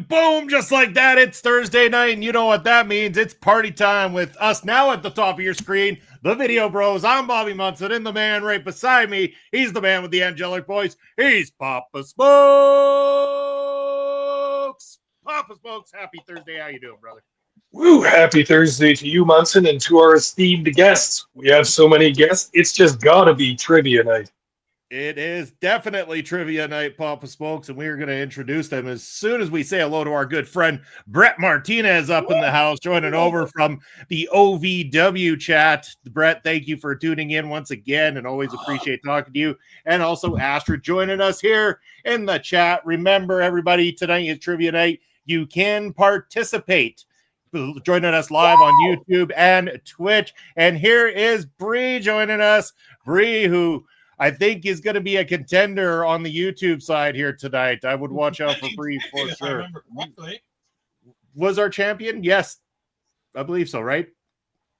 boom, just like that, it's Thursday night, and you know what that means. It's party time with us now at the top of your screen, the Video Bros. I'm Bobby Munson, and the man right beside me, he's the man with the angelic voice. He's Papa Smokes. Papa Smokes, happy Thursday. How you doing, brother? Woo! Happy Thursday to you, Munson, and to our esteemed guests. We have so many guests, it's just gotta be trivia night. It is definitely trivia night, Papa Smokes, and we are going to introduce them as soon as we say hello to our good friend Brett Martinez up in the house, joining over from the OVW chat. Brett, thank you for tuning in once again, and always appreciate talking to you. And also Astrid joining us here in the chat. Remember, everybody, tonight is trivia night. You can participate. Joining us live on YouTube and Twitch. And here is Bree joining us. Bree, who I think is going to be a contender on the YouTube side here tonight. I would watch out for Bree for sure. I remember correctly. Was our champion? Yes, I believe so, right?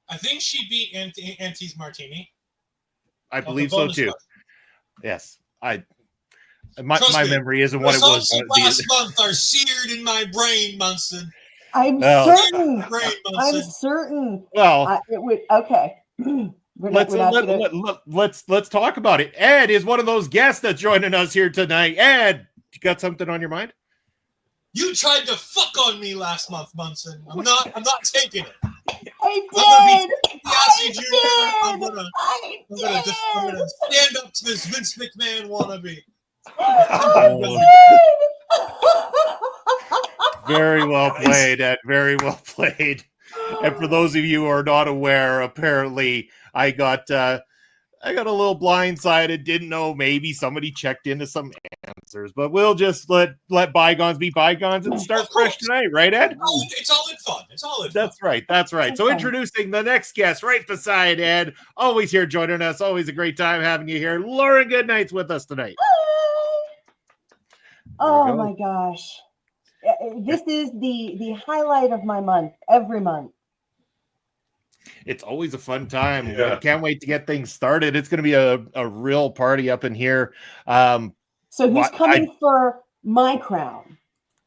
I think she beat Auntie's Martini. I believe so too. Question. Yes, my memory isn't what it was. Last month are seared in my brain, Munson. I'm certain. I'm certain. Well, it would. Okay. Let's talk about it. Ed is one of those guests that's joining us here tonight. Ed, you got something on your mind? You tried to fuck on me last month, Munson. I'm not taking it. I did. I'm gonna stand up to this Vince McMahon wannabe. Very well played, Ed. Very well played. And for those of you who are not aware, apparently I got a little blindsided. Didn't know, maybe somebody checked into some answers, but we'll just let bygones be bygones and start fresh tonight, right, Ed? It's all in fun. That's right. That's right. So introducing the next guest right beside Ed, always here joining us. Always a great time having you here. Lauren Goodnight's with us tonight. Oh my gosh. This is the highlight of my month, every month. It's always a fun time. Yeah. I can't wait to get things started. It's going to be a real party up in here. So who's coming for my crown?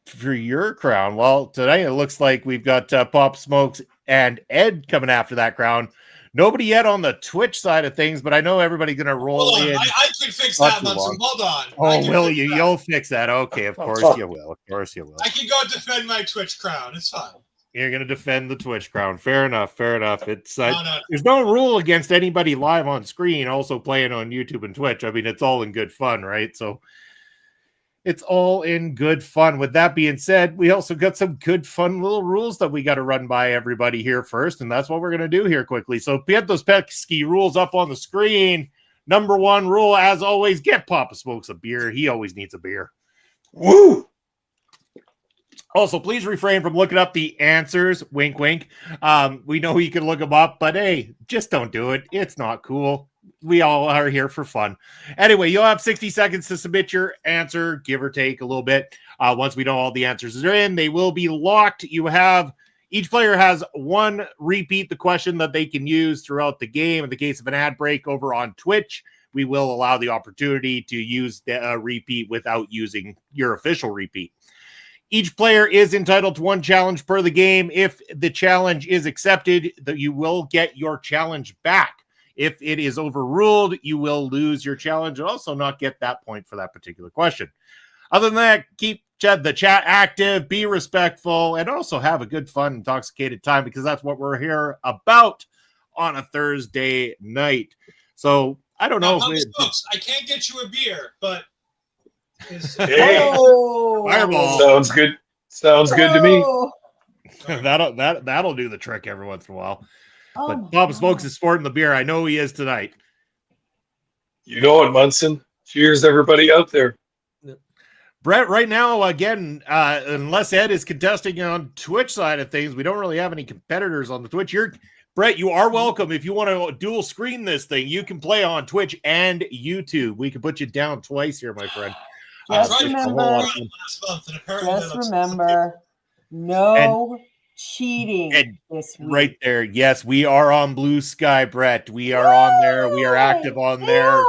For your crown? Well, today it looks like we've got Pop Smokes and Ed coming after that crown. Nobody yet on the Twitch side of things, but I know everybody's going to roll in. I can fix that, Munson. Hold on. Oh, will you? You'll fix that. Okay, of course you will. Of course you will. I can go defend my Twitch crown. It's fine. You're going to defend the Twitch crown. Fair enough. It's there's no rule against anybody live on screen also playing on YouTube and Twitch. I mean, it's all in good fun, right? So it's all in good fun. With that being said, we also got some good fun little rules that we got to run by everybody here first, and that's what we're going to do here quickly. So get those pesky rules up on the screen. Number one rule, as always, get Papa Smokes a beer. He always needs a beer. Woo! Also, please refrain from looking up the answers. Wink, wink. We know you can look them up, but hey, just don't do it. It's not cool. We all are here for fun. Anyway, you'll have 60 seconds to submit your answer, give or take a little bit. Once we know all the answers are in, they will be locked. Each player has one repeat the question that they can use throughout the game. In the case of an ad break over on Twitch, we will allow the opportunity to use the repeat without using your official repeat. Each player is entitled to one challenge per the game. If the challenge is accepted, you will get your challenge back. If it is overruled, you will lose your challenge and also not get that point for that particular question. Other than that, keep the chat active, be respectful, and also have a good, fun, intoxicated time, because that's what we're here about on a Thursday night. So I don't know. I can't get you a beer, but Fireball sounds good. Sounds good to me. That'll do the trick every once in a while. But Papa Smokes is sporting the beer. I know he is tonight. You know it, Munson. Cheers, everybody out there. Brett, right now, again, unless Ed is contesting on Twitch side of things, we don't really have any competitors on the Twitch. Brett, you are welcome. If you want to dual screen this thing, you can play on Twitch and YouTube. We can put you down twice here, my friend. Just remember, no cheating this week. Right there. Yes, we are on Blue Sky, Brett. We are on there. We are active on there.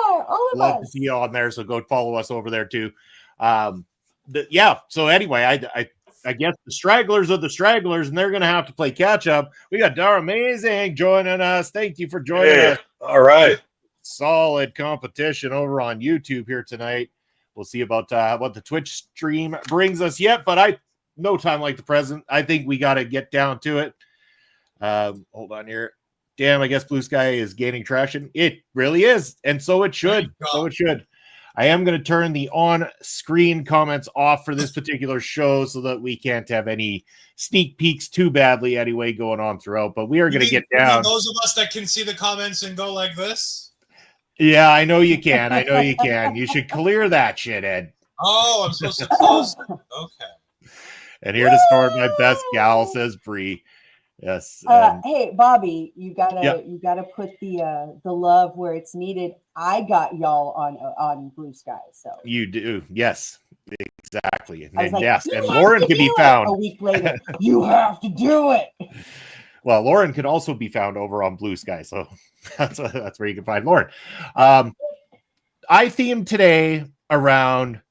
Love to see you on there. So go follow us over there too. So anyway, I I guess the stragglers are the stragglers, and they're going to have to play catch up. We got Dar Amazing joining us. Thank you for joining us. All right. Solid competition over on YouTube here tonight. We'll see about what the Twitch stream brings us yet, but no time like the present. I think we got to get down to it. Hold on here. Damn, I guess Blue Sky is gaining traction. It really is, and so it should. So it should. I am going to turn the on-screen comments off for this particular show so that we can't have any sneak peeks too badly anyway going on throughout. But we are going to get down. Those of us that can see the comments and go like this. Yeah, I know you can. I know you can. You should clear that shit, Ed. Oh, I'm supposed to close it. Okay. And here to start my best gal, says Bree. Yes. Hey, Bobby, you gotta put the love where it's needed. I got y'all on Blue Sky, so you do. Yes, exactly. And like, yes, and Lauren can be found a week later. You have to do it. Well, Lauren can also be found over on Blue Sky, so that's where you can find Lauren. I themed today around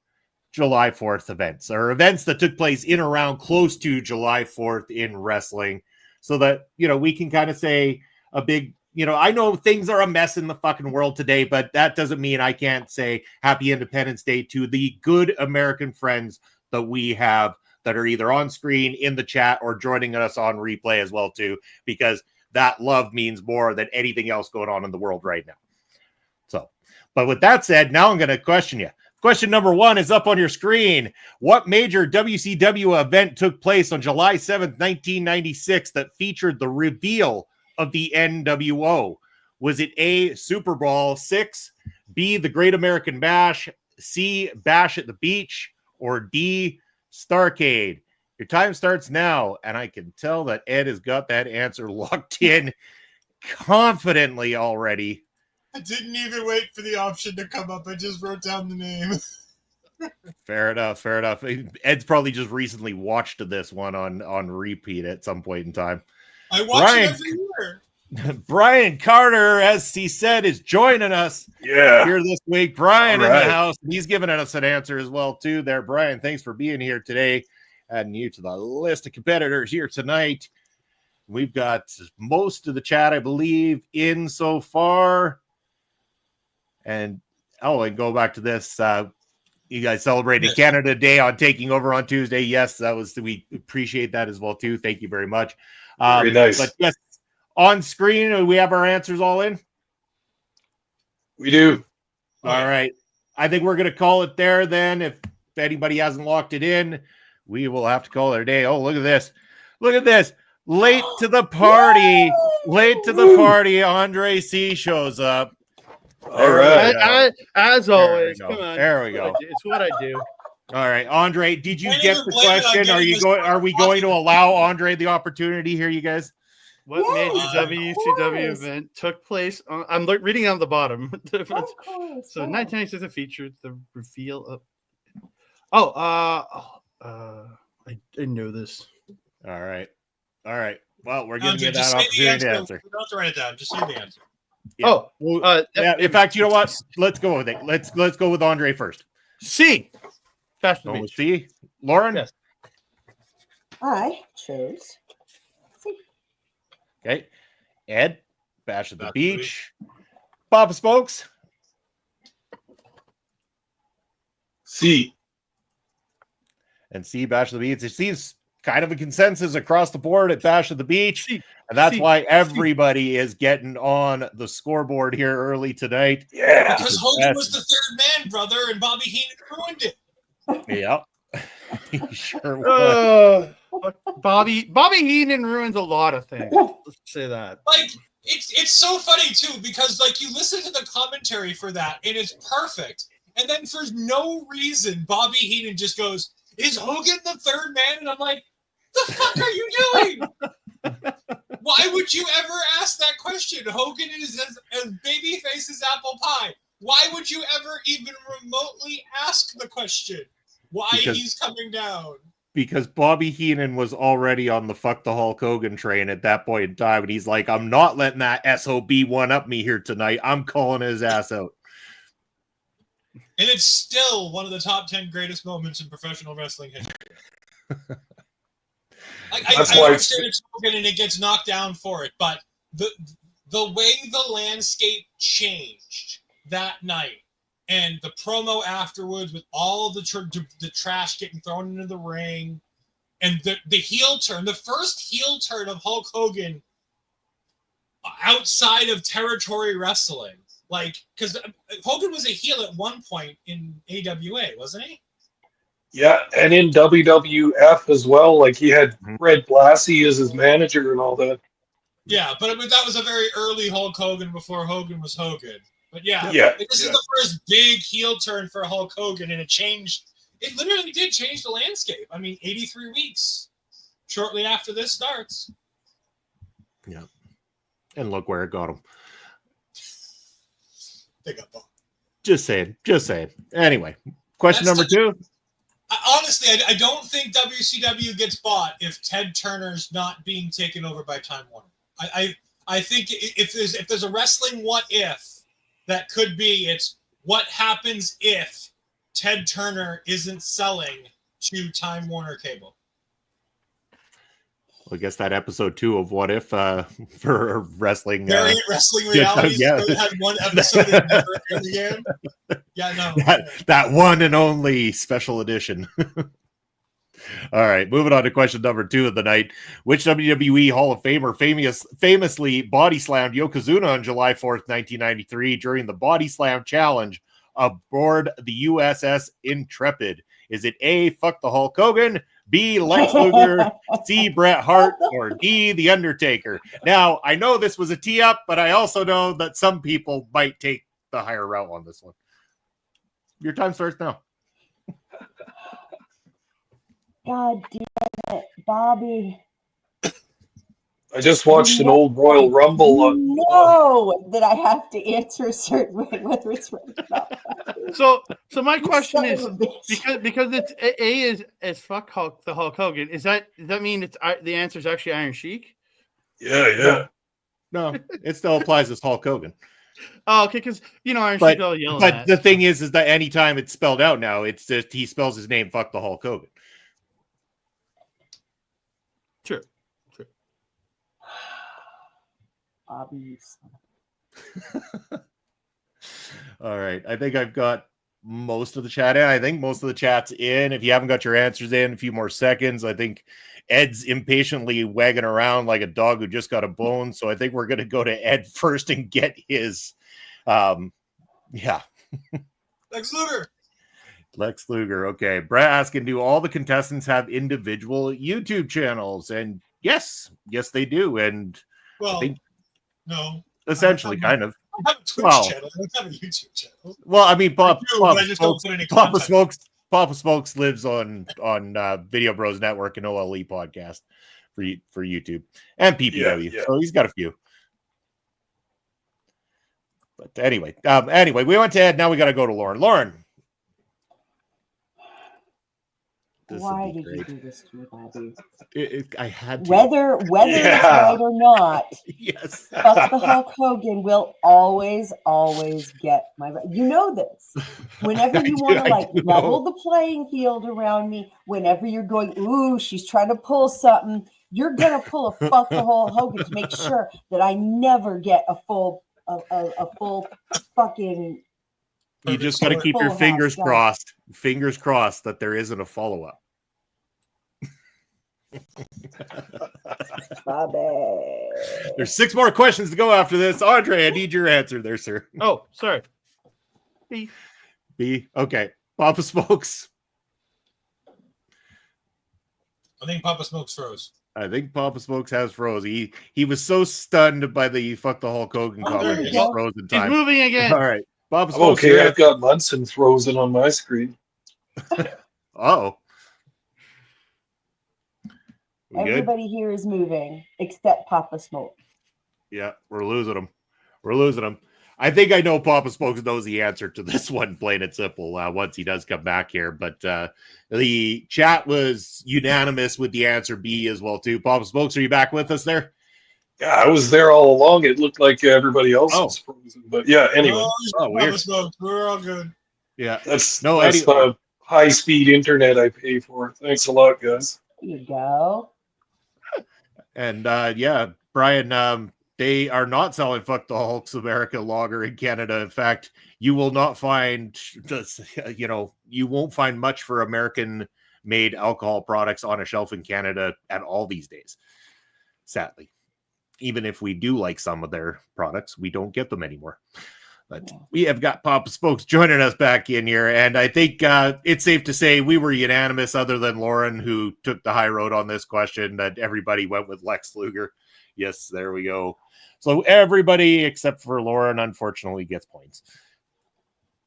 July 4th events, or events that took place in around close to July 4th in wrestling, so that, we can kind of say a big, I know things are a mess in the fucking world today, but that doesn't mean I can't say Happy Independence Day to the good American friends that we have that are either on screen, in the chat, or joining us on replay as well too, because that love means more than anything else going on in the world right now. So, but with that said, now I'm going to question you. Question number 1 is up on your screen. What major WCW event took place on July 7th, 1996 that featured the reveal of the NWO? Was it A, Super Bowl 6, B, the Great American Bash, C, Bash at the Beach, or D, Starrcade? Your time starts now, and I can tell that Ed has got that answer locked in confidently already. I didn't even wait for the option to come up. I just wrote down the name. Fair enough. Ed's probably just recently watched this one on repeat at some point in time. I watch it every year. Brian Carter, as he said, is joining us here this week. Brian in the house. He's giving us an answer as well too there. Brian, thanks for being here today. Adding you to the list of competitors here tonight. We've got most of the chat, I believe, in so far. And go back to this. You guys celebrated Canada Day on taking over on Tuesday. Yes, we appreciate that as well too. Thank you very much. Very nice. But yes, on screen, we have our answers all in. We do. All right. I think we're going to call it there then. If anybody hasn't locked it in, we will have to call it a day. Oh, look at this. Look at this. Late to the party. Andre C shows up. All right. As always. Come on. There we go. It's what I do. All right, Andre, did you get the question? Are we going to allow Andre the opportunity here, you guys? What major WCW event took place on, I'm reading on the bottom. So 1996 it featured the reveal of I didn't know this. All right. Well, we're giving you that just opportunity to answer. You don't have to write it down. Just say the answer. Yeah. In fact, you know what? Let's go with it. Let's go with Andre first. C. Go with C. Lauren? Yes. I chose C. Okay. Ed, Bash at the Beach. Papa Spokes? C. And C, Bash at the Beach. It seems kind of a consensus across the board at Bash at the Beach. C. And that's why everybody is getting on the scoreboard here early tonight. Yeah. Because Hogan was the third man, brother, and Bobby Heenan ruined it. Yeah. He sure was. Bobby Heenan ruins a lot of things. Let's say that. Like, it's so funny, too, because, like, you listen to the commentary for that, and it's perfect. And then for no reason, Bobby Heenan just goes, "Is Hogan the third man?" And I'm like, the fuck are you doing? Why would you ever ask that question? Hogan is as babyface as apple pie. Why would you ever even remotely ask the question? Why he's coming down? Because Bobby Heenan was already on the fuck the Hulk Hogan train at that point in time. And he's like, I'm not letting that SOB one up me here tonight. I'm calling his ass out. And it's still one of the top 10 greatest moments in professional wrestling history. I understand it's Hogan and it gets knocked down for it, but the way the landscape changed that night and the promo afterwards with all of the trash getting thrown into the ring and the heel turn, the first heel turn of Hulk Hogan outside of territory wrestling. Like, because Hogan was a heel at one point in AWA, wasn't he? Yeah, and in WWF as well. Like, he had Fred Blassie as his manager and all that. Yeah, but I mean, that was a very early Hulk Hogan before Hogan was Hogan. But this is the first big heel turn for Hulk Hogan, and it changed. It literally did change the landscape. I mean, 83 weeks shortly after this starts. Yeah. And look where it got him. They got bumped. Just saying. Anyway, question number 2. Honestly, I don't think WCW gets bought if Ted Turner's not being taken over by Time Warner. I think if there's a wrestling what if that could be, it's what happens if Ted Turner isn't selling to Time Warner Cable. Well, I guess that episode 2 of What If for wrestling. Variant wrestling realities. Yeah. Had one episode and never aired again. Yeah, no. That one and only special edition. All right, moving on to question number 2 of the night. Which WWE Hall of Famer famously body slammed Yokozuna on July 4th, 1993 during the Body Slam Challenge aboard the USS Intrepid? Is it A, fuck the Hulk Hogan, B, Lex Luger, C, Bret Hart, or D, The Undertaker? Now, I know this was a tee-up, but I also know that some people might take the higher route on this one. Your time starts now. God damn it, Bobby. I just watched an old Royal Rumble. No, that I have to answer a certain way, whether it's right or not. So my question is, Son of a bitch. because it's A is fuck Hulk, the Hulk Hogan. Does that mean it's the answer is actually Iron Sheik? Yeah. No, it still applies as Hulk Hogan. Oh, okay, because Iron Sheik all yelling But at. the thing is that anytime it's spelled out now, it's just he spells his name fuck the Hulk Hogan. True. Bobby. All right. I think I've got most of the chat in. I think most of the chat's in. If you haven't got your answers in, a few more seconds. I think Ed's impatiently wagging around like a dog who just got a bone. So I think we're going to go to Ed first and get his. Lex Luger. Okay. Brett asking, do all the contestants have individual YouTube channels? And yes, they do. And Well, I think no. essentially, kind of. I have a Twitch channel. I don't have a YouTube channel. Well, I mean, Papa Smokes lives on Video Bros Network and OLE podcast for YouTube and PPW. Yeah. So he's got a few. But anyway, we went to Ed. Now we got to go to Lauren. Lauren. Why did you do this to me, Bobby? I had to. Whether it's right or not, Yes. fuck the Hulk Hogan will always get my. You know this. Whenever you want to level the playing field around me, whenever you're going, ooh, she's trying to pull something, you're gonna pull a fuck the Hulk Hogan to make sure that I never get a full fucking. You just got to keep your fingers crossed. Fingers crossed that there isn't a follow-up. Bobby. There's 6 more questions to go after this. Andre, I need your answer there, sir. Oh, sorry. B. Okay. Papa Smokes. I think Papa Smokes froze. I think Papa Smokes has froze. He was so stunned by the fuck the Hulk Hogan comment. there you He go. froze in He's time. moving again. All right. Papa Smokes. Okay, I've got Munson frozen on my screen. Oh. We good? Everybody here is moving except Papa Smoke. Yeah, we're losing him. I think I know Papa Smokes knows the answer to this one, plain and simple, once he does come back here. But the chat was unanimous with the answer B as well, too. Papa Smokes, are you back with us there? Yeah, I was there all along. It looked like everybody else was frozen. But yeah, anyway. Weird. Smokes. We're all good. Yeah. That's the high-speed internet I pay for. Thanks a lot, guys. There you go. And yeah, Brian, they are not selling Fuck the Hulks America lager in Canada. In fact, you will not find this, you won't find much for American made alcohol products on a shelf in Canada at all these days. Sadly, even if we do like some of their products, we don't get them anymore. But we have got Papa Spokes joining us back in here. And I think it's safe to say we were unanimous, other than Lauren, who took the high road on this question, that everybody went with Lex Luger. Yes, there we go. So everybody except for Lauren, unfortunately, gets points.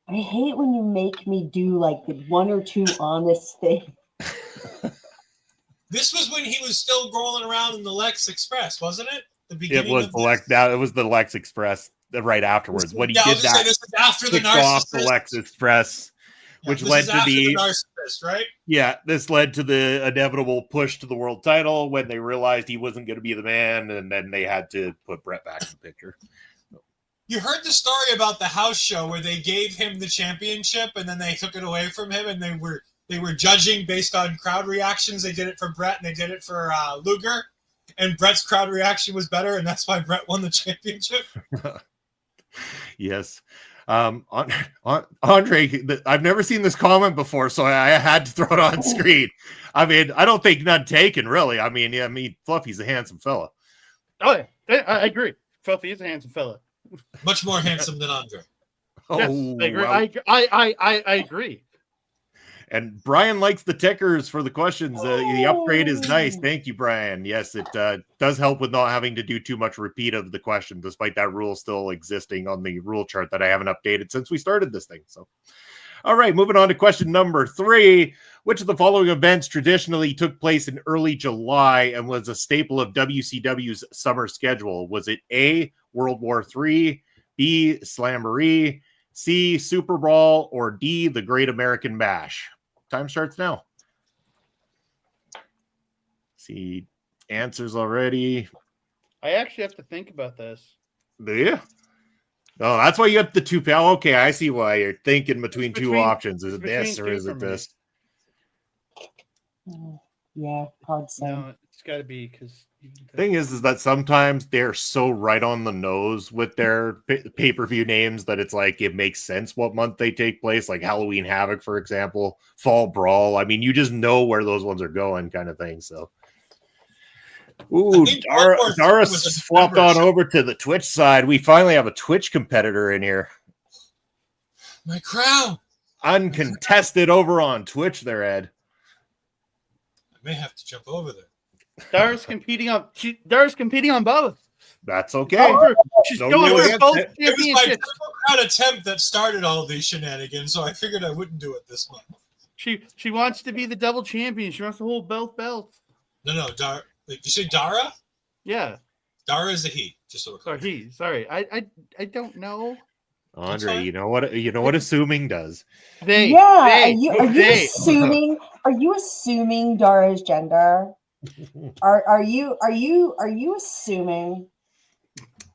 I hate when you make me do like the one or two honest things. This was when he was still rolling around in the Lex Express, wasn't it? The beginning. It was the Lex. Now it was the Lex Express right afterwards. When he did that, this is after the kicked off the narcissist. Lex Express, which this led is to after the narcissist, right? Yeah, this led to the inevitable push to the world title when they realized he wasn't going to be the man, and then they had to put Brett back in the picture. You heard the story about the house show where they gave him the championship and then they took it away from him, and they were judging based on crowd reactions. They did it for Brett and they did it for Luger, and Brett's crowd reaction was better, and that's why Brett won the championship. Yes. Andre, I've never seen this comment before, so I had to throw it on screen. I mean, I don't think none taken, really. I mean, Fluffy's a handsome fella. Oh, yeah, I agree. Fluffy is a handsome fella. Much more handsome than Andre. Oh, Yes, I agree. wow. I agree. And Brian likes the tickers for the questions. The upgrade is nice. Thank you, Brian. Yes, it does help with not having to do too much repeat of the question, despite that rule still existing on the rule chart that I haven't updated since we started this thing. So, all right, moving on to question number 3. Which of the following events traditionally took place in early July and was a staple of WCW's summer schedule? Was it A, World War III, B, Slamboree, C, Super Bowl, or D, the Great American Bash? Time starts now. See answers already. I actually have to think about this. Do you? Oh, that's why you have the two. Okay, I see why you're thinking between two options. Is it this or is it this? Yeah, hard say. No, it's got to be because. Thing is that sometimes they're so right on the nose with their pay-per-view names that it's like it makes sense what month they take place, like Halloween Havoc, for example, Fall Brawl. I mean, you just know where those ones are going, kind of thing. So, ooh, Dara swapped on over to the Twitch side. We finally have a Twitch competitor in here. My crown. Uncontested over on Twitch there, Ed. I may have to jump over there. Dara's competing on both. That's okay. She's No going rule for against both it. It was my championships. triple crown attempt that started all of these shenanigans, so I figured I wouldn't do it this month. She wants to be the double champion. She wants to hold both belts. No, Dara. Did you say Dara? Yeah. Dara is a he. Just so we're clear. Or he. Sorry. I don't know. Andre, you know what assuming does. They. Yeah, They. are you assuming Dara's gender? Are you assuming?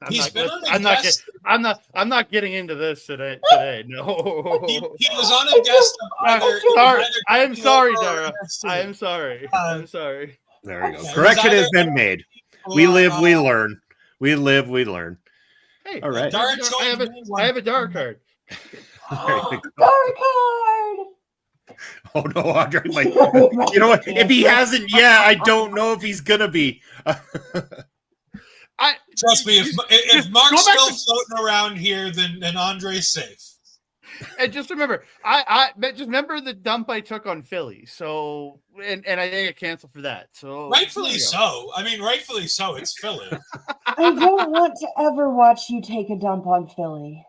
I'm not getting into this today. No. He was on a guest of either. I am sorry, Dara. I am sorry. I'm sorry. There we go. Yeah, Correction has been made. We live, we learn. We live, we learn. Hey, all right. I have a Dara card. Dara card. Oh no, Andre! Like, you know what? If he hasn't yet, I don't know if he's gonna be. Trust me, if Mark's still floating around here, then Andre's safe. And just remember, I just remember the dump I took on Philly. So, and I think I canceled for that. So Rightfully so. I mean, rightfully so. It's Philly. I don't want to ever watch you take a dump on Philly.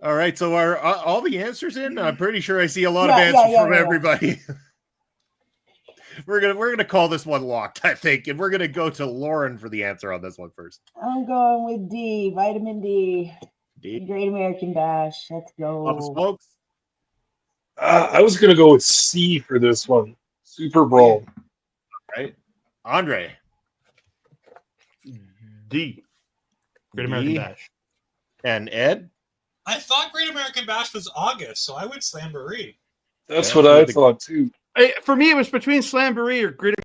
All right, so are all the answers in? I'm pretty sure I see a lot of answers from everybody. We're gonna call this one locked, I think, and we're gonna go to Lauren for the answer on this one first. I'm going with D, vitamin D. Great American Bash. Let's go. Folks. I was gonna go with C for this one. Super Bowl. Right, Andre. D. Great American Bash. And Ed. I thought Great American Bash was August, so I would Slamboree. That's what I thought too. For me, it was between Slamboree or Great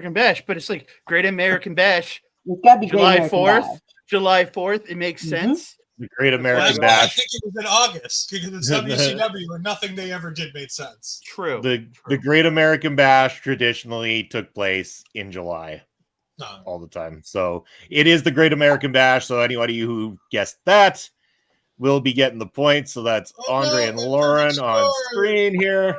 American Bash, but it's like Great American Bash. It's got to be July Great American 4th. Bash. July 4th. It makes Mhm. sense. The Great Well, American that's why I Bash. think it was in August because it's WCW and nothing they ever did made sense. True. The Great American Bash traditionally took place in July No. all the time. So it is the Great American Bash. So anybody who guessed that will be getting the points. So that's Andre and Lauren on screen here.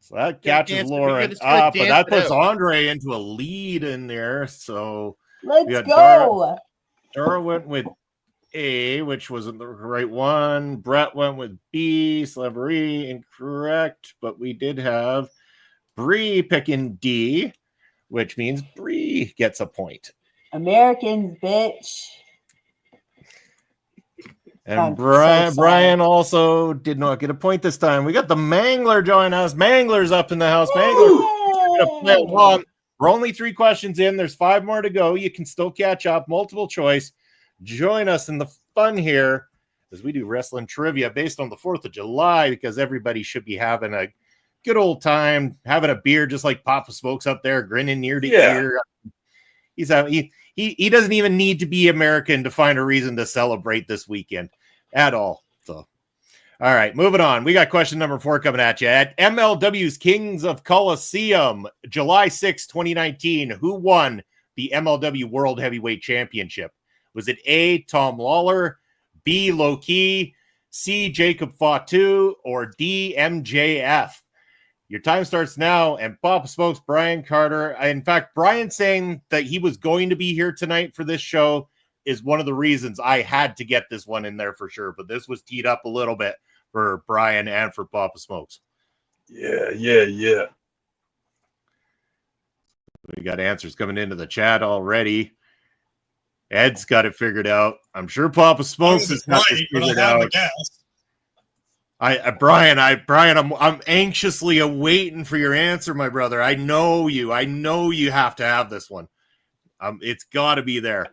So that catches Lauren up, but that puts Andre into a lead in there. So Let's go. Dara went with A, which wasn't the right one. Brett went with B. Celebrity, incorrect. But we did have Bree picking D, which means Bree gets a point. Americans, bitch. And Brian also did not get a point this time. We got the Mangler joining us. Mangler's up in the house. Mangler, we're only 3 questions in. There's 5 more to go. You can still catch up. Multiple choice. Join us in the fun here as we do wrestling trivia based on the 4th of July, because everybody should be having a good old time, having a beer, just like Papa Smokes up there, grinning ear to ear. He doesn't even need to be American to find a reason to celebrate this weekend at all. So, all right, moving on. We got question number 4 coming at you. At MLW's Kings of Coliseum, July 6, 2019, who won the MLW World Heavyweight Championship? Was it A, Tom Lawler, B, Low Key, C, Jacob Fatu, or D, MJF? Your time starts now, and Papa Smokes, Brian Carter. In fact, Brian saying that he was going to be here tonight for this show is one of the reasons I had to get this one in there for sure. But this was teed up a little bit for Brian and for Papa Smokes. Yeah. We got answers coming into the chat already. Ed's got it figured out. I'm sure Papa Smokes has got it figured out. Brian, I'm anxiously awaiting for your answer, my brother. I know you have to have this one. It's got to be there.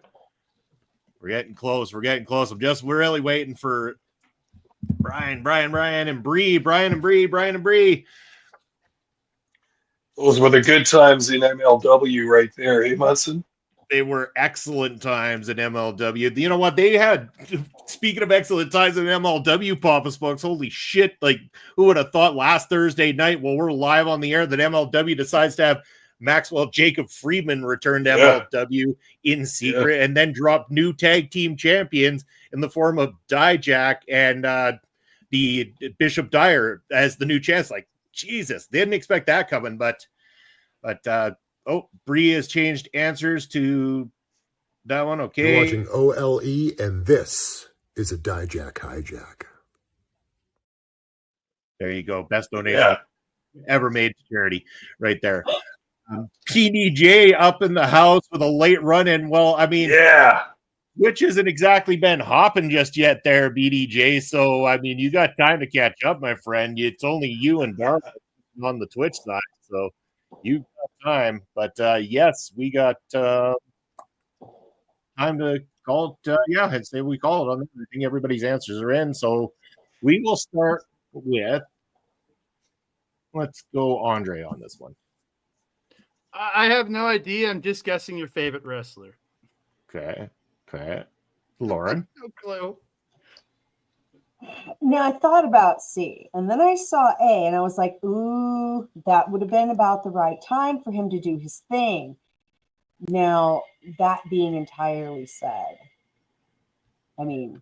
We're getting close. I'm just really waiting for Brian and Bree. Those were the good times in MLW right there, eh, Munson? They were excellent times in MLW. You know what? They had, speaking of excellent times in MLW, Papa Smokes, holy shit. Like, who would have thought last Thursday night, while we're live on the air, that MLW decides to have Maxwell Jacob Friedman return to MLW in secret and then drop new tag team champions in the form of Dijak and the Bishop Dyer as the new champs. Like, Jesus, didn't expect that coming, but Bree has changed answers to that one. Okay. You're watching OLE, and this is a Dijak hijack. There you go. Best donation ever made to charity right there. PDJ up in the house with a late run in. Well, I mean, which hasn't exactly been hopping just yet there, BDJ. So, I mean, you got time to catch up, my friend. It's only you and Darth on the Twitch side. So, you got time. But, yes, we got time to call it. I'd say we call it on that. I think everybody's answers are in. So, we will start with, let's go Andre on this one. I have no idea. I'm just guessing your favorite wrestler. Okay. Lauren? No clue. Now, I thought about C, and then I saw A, and I was like, ooh, that would have been about the right time for him to do his thing. Now, that being entirely said, I mean,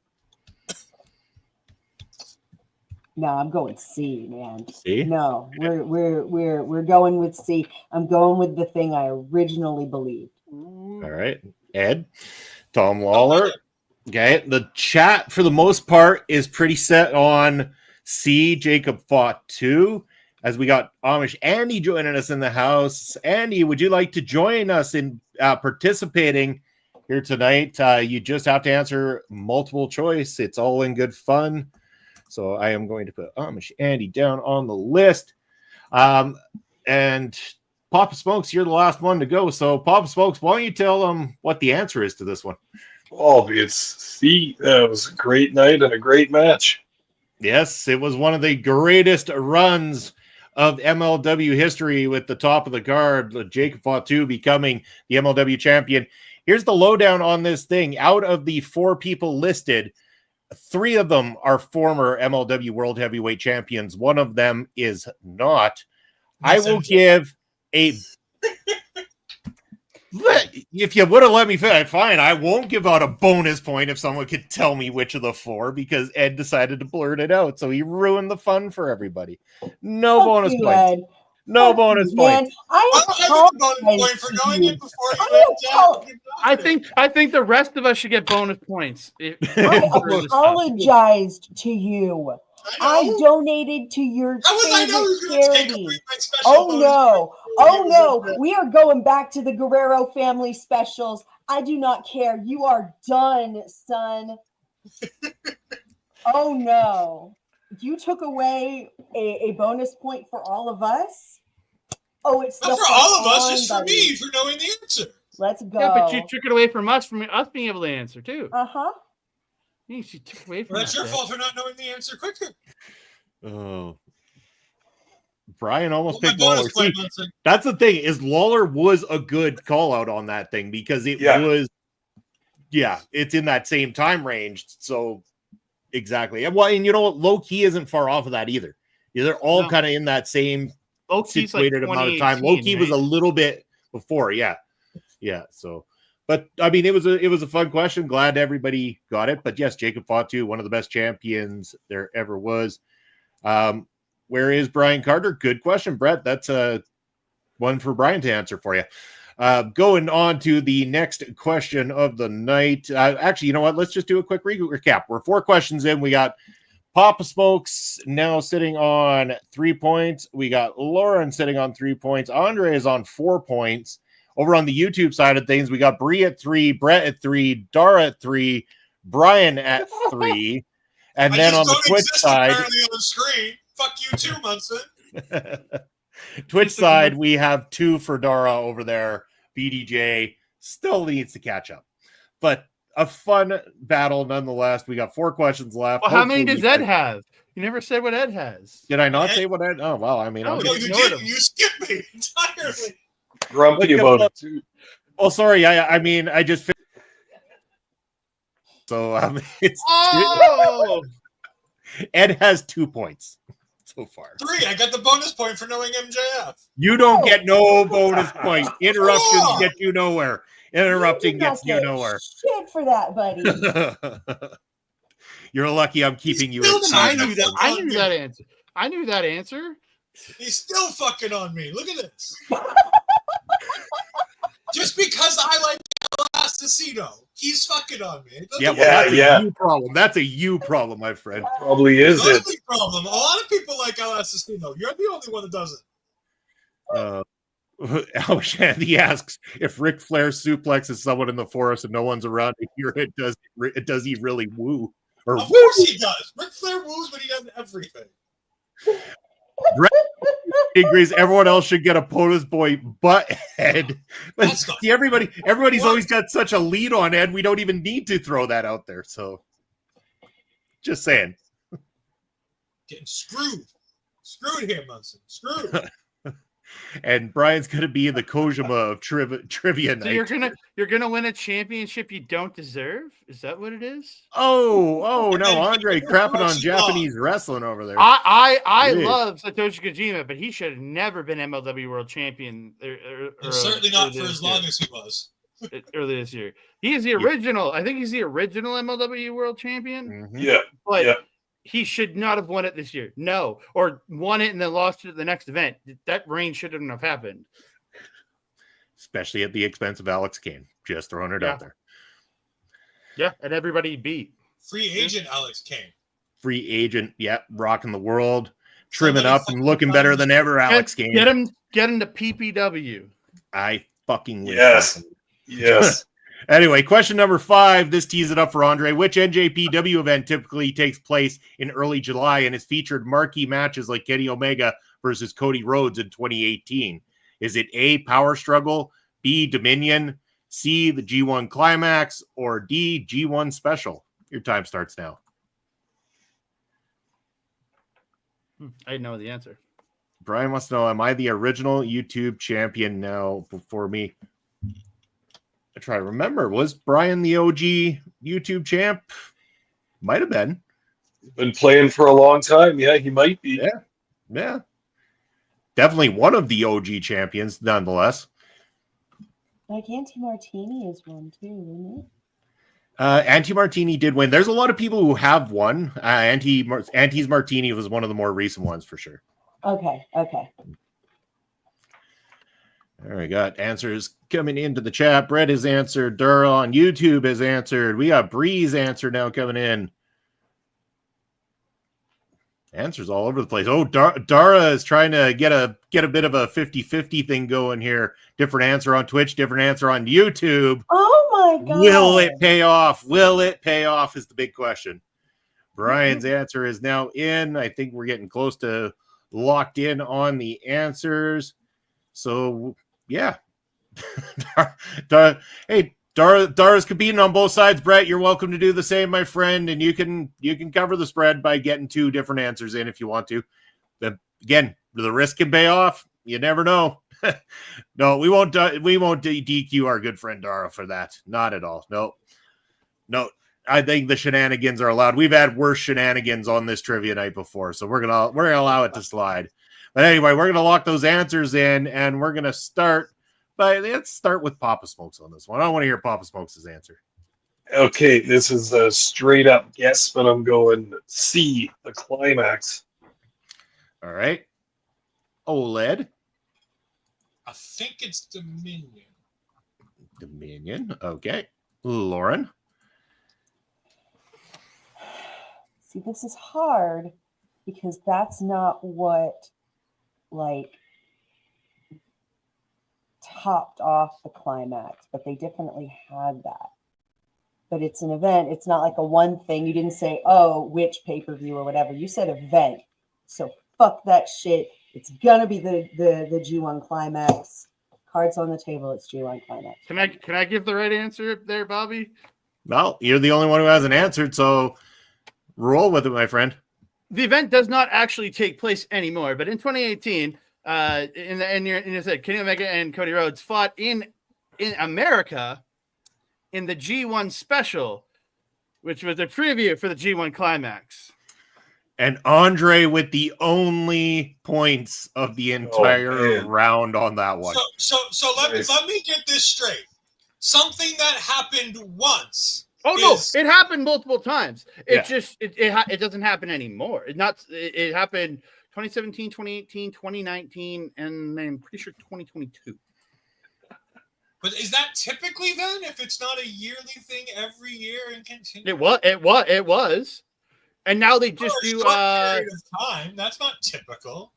no, I'm going C, man. C? No, we're going with C. I'm going with the thing I originally believed. All right. Ed? Tom Lawler? Okay. The chat, for the most part, is pretty set on C. Jacob fought 2. As we got Amish Andy joining us in the house. Andy, would you like to join us in participating here tonight? You just have to answer multiple choice. It's all in good fun. So I am going to put Amish Andy down on the list. And Papa Smokes, you're the last one to go. So Papa Smokes, why don't you tell them what the answer is to this one? Oh, it's C. It was a great night and a great match. Yes, it was one of the greatest runs of MLW history with the top of the card, Jacob Fatu becoming the MLW champion. Here's the lowdown on this thing. Out of the 4 people listed, 3 of them are former MLW World Heavyweight Champions. One of them is not. I will give a... If you would have let me finish, fine. I won't give out a bonus point if someone could tell me which of the 4, because Ed decided to blurt it out. So he ruined the fun for everybody. No bonus points. Ed. No bonus points. I have a bonus point for knowing it before you went down. I think the rest of us should get bonus points. I apologized to you. I donated to your charity. Oh no. Oh no. We are going back to the Guerrero family specials. I do not care. You are done, son. Oh no. You took away a bonus point for all of us? Oh, it's not for all of us, just for me for knowing the answer. Let's go. Yeah, but you took it away from us being able to answer too. Uh-huh. She took away from that's your fault for not knowing the answer quicker. Oh, Brian almost picked Lawler. See, that's the thing, is Lawler was a good call out on that thing, because it was, it's in that same time range. So exactly. And well, and you know what? Low key isn't far off of that either. They're all kind of in that same situated amount of time. Low key was a little bit before. Yeah. So, but I mean, it was a fun question. Glad everybody got it. But yes, Jacob Fatu, one of the best champions there ever was. Where is Brian Carter? Good question, Brett. That's one for Brian to answer for you. Going on to the next question of the night. Actually, you know what? Let's just do a quick recap. We're 4 questions in. We got Papa Smokes now sitting on 3 points. We got Lauren sitting on 3 points. Andre is on 4 points. Over on the YouTube side of things, we got Bree at 3, Brett at 3, Dara at 3, Brian at 3. And then on the Twitch side, apparently on the screen. Fuck you too, Munson. Twitch side, we have 2 for Dara over there. BDJ still needs to catch up, but a fun battle nonetheless. We got 4 questions left. Well, how many does Ed have? You never said what Ed has. Did I not say what Ed? Oh well, I mean, no, you didn't. You skipped me entirely. Grumpy about it too. Oh, sorry. I mean, I just. So it's Ed has 2 points so far. 3. I got the bonus point for knowing MJF. You don't get no bonus point. Interruptions get you nowhere. Interrupting gets you nowhere. Shit for that, buddy. You're lucky I'm keeping you. I knew that answer. I knew that answer. He's still fucking on me. Look at this. Just because I like Assassino, he's fucking on me. That's a you problem. That's a you problem, my friend. Probably is it. Problem. A lot of people like El Assassino. You're the only one that doesn't. Al Shandy asks if Ric Flair suplexes someone in the forest and no one's around to hear it. Does he really woo? Of course he does. Ric Flair woos, but he does everything. Agrees. Everyone else should get a POTUS boy butt head. But see, everybody's always got such a lead on Ed. We don't even need to throw that out there. So, just saying. Getting screwed here, Munson. Screwed. And Brian's gonna be the Kojima of trivia night. So you're gonna win a championship you don't deserve? Is that what it is? Oh no, Andre crapping on Japanese wrestling over there. I love Satoshi Kojima, but he should have never been MLW World Champion. Certainly not for as long as he was. Earlier this year, he is the original. I think he's the original MLW World Champion. Mm-hmm. Yeah, but he should not have won it this year. No, or won it and then lost it at the next event. That reign shouldn't have happened. Especially at the expense of Alex Kane. Just throwing it out there. Yeah, and everybody beat. Free agent Alex Kane. Free agent, rocking the world, trimming up and looking better than ever, Alex Kane. Get him to PPW. I fucking wish. Yes. Anyway, question number 5. This tees it up for Andre. Which NJPW event typically takes place in early July and has featured marquee matches like Kenny Omega versus Cody Rhodes in 2018? Is it A, Power Struggle, B, Dominion, C, the G1 Climax, or D, G1 Special? Your time starts now. I know the answer. Brian wants to know, am I the original YouTube champion now? Before me, I try to remember. Was Brian the OG YouTube champ? Might have been. Been playing for a long time. Yeah, he might be. Yeah. Definitely one of the OG champions, nonetheless. Like Auntie Martini is one too, isn't it? Auntie Martini did win. There's a lot of people who have won. Auntie's Martini was one of the more recent ones for sure. Okay. All right, got answers coming into the chat. Brett has answered. Dara on YouTube has answered. We got Breeze answer now coming in. Answers all over the place. Oh, Dara is trying to get a bit of a 50-50 thing going here. Different answer on Twitch, different answer on YouTube. Oh my God. Will it pay off? Will it pay off is the big question. Brian's answer is now in. I think we're getting close to locked in on the answers. So, yeah. Hey, Dara's competing on both sides. Brett, you're welcome to do the same, my friend, and you can cover the spread by getting two different answers in if you want to. But again, the risk can pay off. You never know. No, we won't DQ our good friend Dara for that. Not at all. No. I think the shenanigans are allowed. We've had worse shenanigans on this trivia night before, so we're gonna allow it to slide. But anyway, we're gonna lock those answers in, and we're gonna start. But let's start with Papa Smokes on this one. I want to hear Papa Smokes' answer. Okay, this is a straight up guess, but I'm going C, the climax. All right. OLED. I think it's Dominion. Dominion. Okay. Lauren. See, this is hard because that's not what topped off the climax, but they definitely had that. But it's an event. It's not like a one thing. You didn't say, oh, which pay-per-view or whatever. You said event. So fuck that shit. It's gonna be the G1 climax. Cards on the table. It's G1 climax. Can I give the right answer there, Bobby? Well, you're the only one who hasn't answered, so roll with it, my friend. The event does not actually take place anymore, but in 2018, you said Kenny Omega and Cody Rhodes fought in America in the G1 special, which was a preview for the G1 climax. And Andre with the only points of the entire round on that one. So let me get this straight. Something that happened once. Oh no, it happened multiple times. It doesn't happen anymore. It happened 2017, 2018, 2019, and I'm pretty sure 2022. But is that typically then? If it's not a yearly thing every year and continue? It was. And now they just do period of time. That's not typical.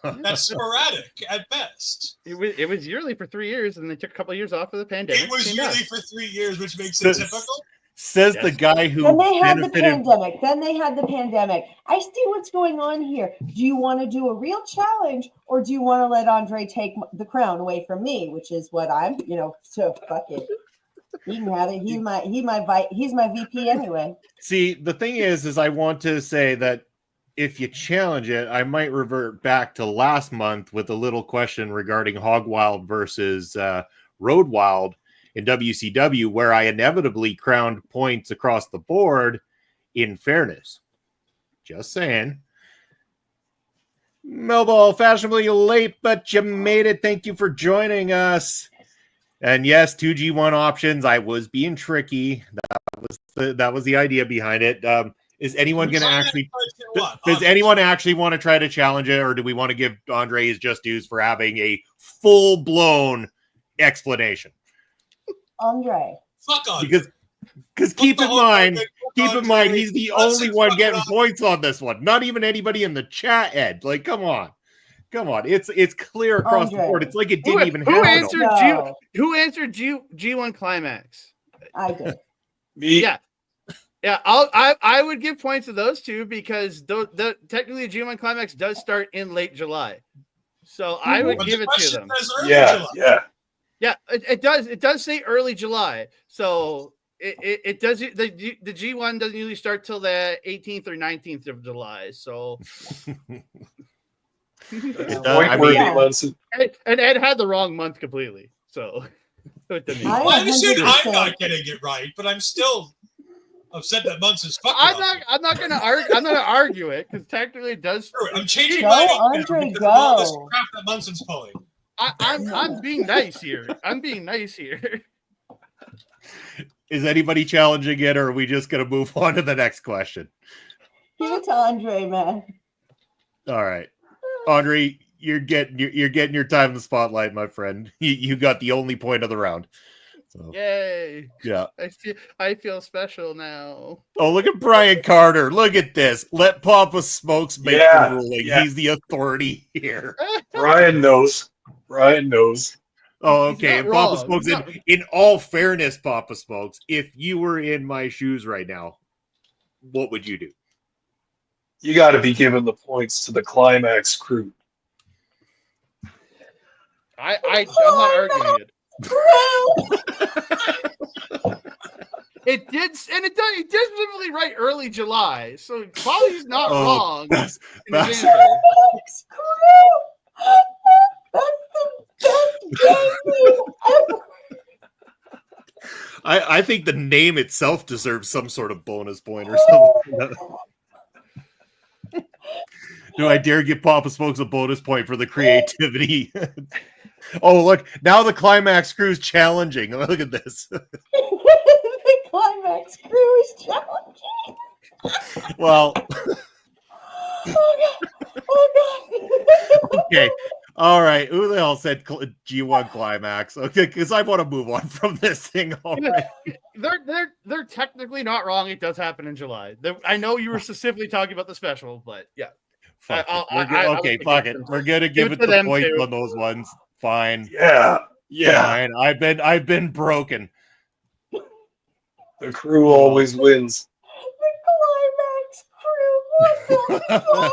That's sporadic at best. It was yearly for 3 years, and they took a couple of years off of the pandemic. It was yearly for 3 years, which makes it typical. Says the guy who. Then they had the pandemic. I see what's going on here. Do you want to do a real challenge, or do you want to let Andre take the crown away from me? Which is what I'm. So fuck it. He can have it. He's my VP anyway. See, the thing is I want to say that if you challenge it, I might revert back to last month with a little question regarding Hog Wild versus Road Wild in WCW, where I inevitably crowned points across the board in fairness. Just saying. Millball, fashionably late, but you made it. Thank you for joining us. And yes, 2G1 options. I was being tricky. That was the idea behind it. Is anyone going to actually? Does anyone actually want to try to challenge it, or do we want to give Andre his just dues for having a full-blown explanation? Andre, fuck on. Because keep in mind, he's the only one getting points on this one. Not even anybody in the chat, Ed. Like, come on. It's clear across the board. It's like it didn't even happen. Who answered G1 climax? I did. Me. Yeah. I would give points to those two because technically the G1 climax does start in late July, so I would give it to them. Yeah. It does. It does say early July, so it does. The G1 doesn't usually start till the 18th or 19th of July, so. Munson. And Ed had the wrong month completely. So I understand I'm not getting it right, but I'm still upset that Munson's fucking. I'm not gonna argue it because technically it does. I'm changing my Andre, go. All this crap that Munson's pulling. I'm being nice here. Is anybody challenging it, or are we just gonna move on to the next question? Give it to Andre, man. All right, Andre, you're getting your time in the spotlight, my friend. You got the only point of the round. So, yay! Yeah, I feel special now. Oh, look at Brian Carter. Look at this. Let Papa Smokes make the ruling. Yeah. He's the authority here. Brian knows. Oh, okay. And Papa Smokes, in all fairness, Papa Smokes, if you were in my shoes right now, what would you do? You got to be giving the points to the Climax crew. I'm not arguing it. It did specifically write early July, so probably he's not wrong. That's I think the name itself deserves some sort of bonus point or something. Do I dare give Papa Smokes a bonus point for the creativity? Oh, look, now the Climax crew's challenging. Look at this. The Climax crew is challenging. Well. Oh God. Okay. All right. Who the hell said G1 Climax? Okay, because I want to move on from this thing already. They're technically not wrong. It does happen in July. I know you were specifically talking about the special, but yeah. Fuck it. We're gonna give it the point on those ones. Fine. Yeah. Fine. I've been broken. The crew always wins. The Climax crew. What the fuck?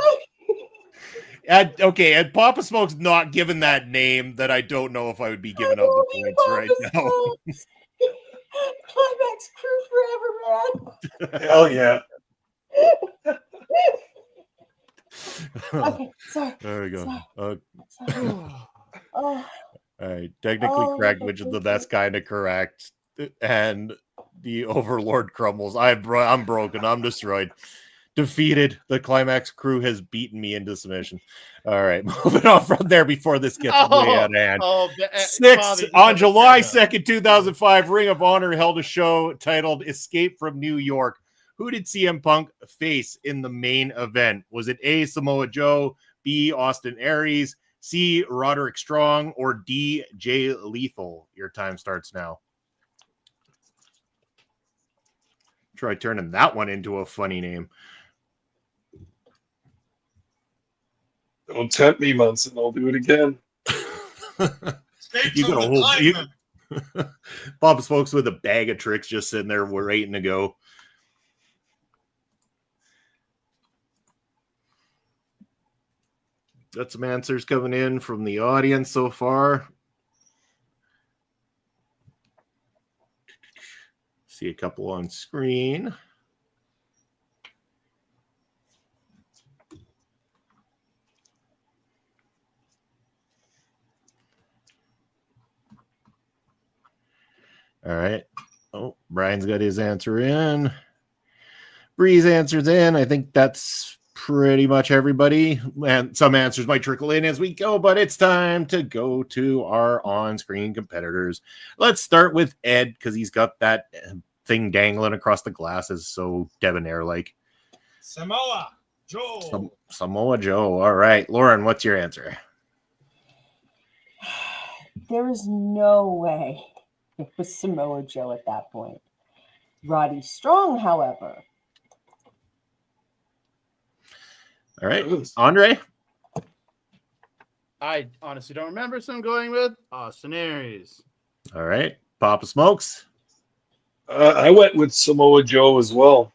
And Papa Smoke's not given that name that I don't know if I would be giving out the points right now. Climax crew forever, man. Hell yeah. Okay, sorry. There we go. Sorry. All right. Technically correct, which is the best kind of correct. And the Overlord crumbles. I'm broken. I'm destroyed. Defeated. The Climax crew has beaten me into submission. All right, moving on from there before this gets way out of hand. On July 2nd, 2005, Ring of Honor held a show titled Escape from New York. Who did CM Punk face in the main event? Was it A, Samoa Joe, B, Austin Aries, C, Roderick Strong, or D, Jay Lethal? Your time starts now. Try turning that one into a funny name. Don't tempt me, Munson. I'll do it again. You got a whole Bob Smokes with a bag of tricks just sitting there waiting to go. Got some answers coming in from the audience so far. See a couple on screen. All right. Oh, Brian's got his answer in. Bree's answers in. I think that's pretty much everybody. And some answers might trickle in as we go, but it's time to go to our on-screen competitors. Let's start with Ed, because he's got that thing dangling across the glasses, so debonair-like. Samoa Joe. Samoa Joe. All right. Lauren, what's your answer? There is no way it was Samoa Joe at that point. Roddy Strong, however. All right. Andre? I honestly don't remember, so I'm going with Austin Aries. All right. Papa Smokes? I went with Samoa Joe as well.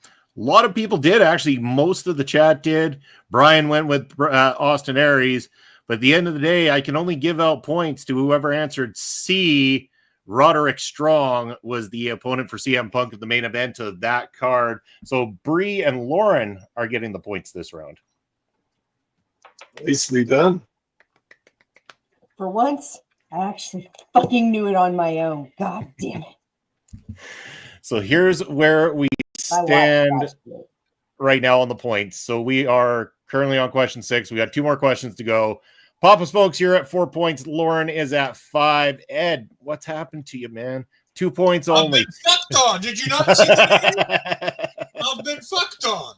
A lot of people did, actually. Most of the chat did. Brian went with Austin Aries. But at the end of the day, I can only give out points to whoever answered C. Roderick Strong was the opponent for CM Punk at the main event of that card. So Bree and Lauren are getting the points this round. Nicely done. For once, I actually fucking knew it on my own. God damn it. So here's where we stand right now on the points. So we are currently on question 6. We got 2 more questions to go. Papa Smokes, you're at 4 points. Lauren is at 5. Ed, what's happened to you, man? 2 points only. I've been fucked on. Did you not see that? I've been fucked on.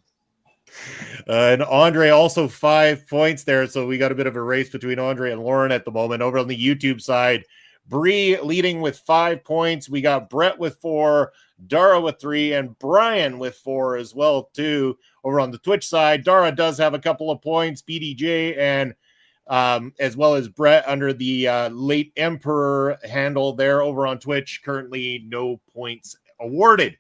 And Andre also 5 points there. So we got a bit of a race between Andre and Lauren at the moment. Over on the YouTube side, Bree leading with 5 points. We got Brett with 4, Dara with 3, and Brian with 4 as well, too. Over on the Twitch side, Dara does have a couple of points. BDJ and as well as Brett under the Late Emperor handle there over on Twitch. Currently no points awarded.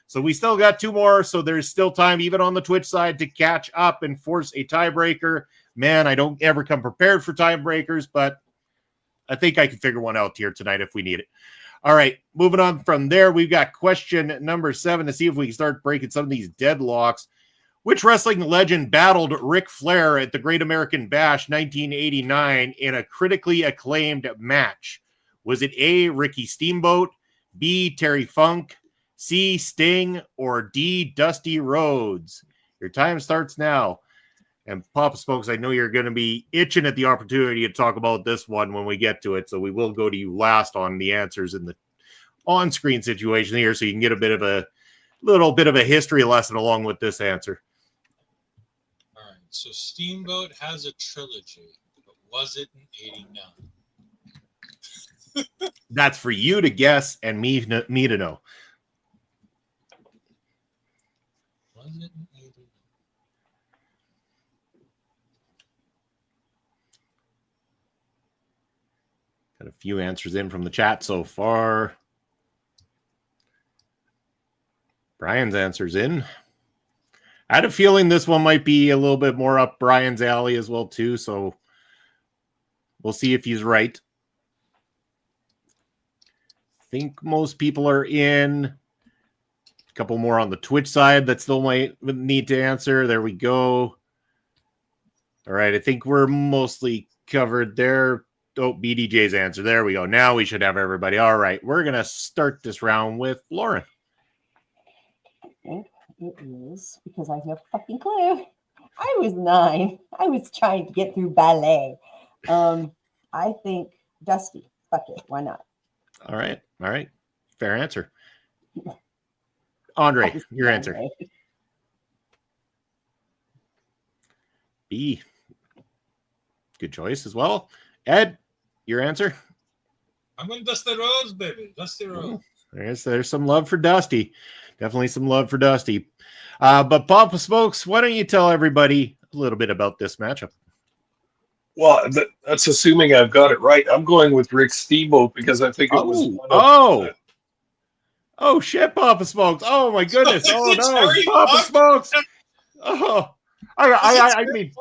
So we still got 2 more. So there's still time, even on the Twitch side, to catch up and force a tiebreaker. Man, I don't ever come prepared for tiebreakers, but I think I can figure one out here tonight if we need it. All right, moving on from there, we've got question number 7 to see if we can start breaking some of these deadlocks. Which wrestling legend battled Ric Flair at the Great American Bash 1989 in a critically acclaimed match? Was it A, Ricky Steamboat, B, Terry Funk, C, Sting, or D, Dusty Rhodes? Your time starts now. And Papa Smokes, I know you're going to be itching at the opportunity to talk about this one when we get to it, so we will go to you last on the answers in the on-screen situation here, so you can get a bit of a little bit of a history lesson along with this answer. All right, so Steamboat has a trilogy, but was it in 89? That's for you to guess and me to know. Was it in 89? Got a few answers in from the chat so far. Brian's answer's in. I had a feeling this one might be a little bit more up Brian's alley as well, too. So we'll see if he's right. I think most people are in. A couple more on the Twitch side that still might need to answer. There we go. All right. I think we're mostly covered there. Oh, BDJ's answer. There we go. Now we should have everybody. All right. We're going to start this round with Lauren. I think it is because I have no fucking clue. I was 9. I was trying to get through ballet. I think Dusty. Fuck it. Why not? All right. All right. Fair answer. Andre, your answer. B. Good choice as well. Ed, your answer? I'm going Dusty Rhodes, baby. Dusty Rhodes. There's some love for Dusty. Definitely some love for Dusty. But Papa Smokes, why don't you tell everybody a little bit about this matchup? Well, that's assuming I've got it right. I'm going with Rick Steamboat because I think it was one of Oh shit, Papa Smokes. Oh my goodness. Oh no, Papa Smokes. Oh, I mean,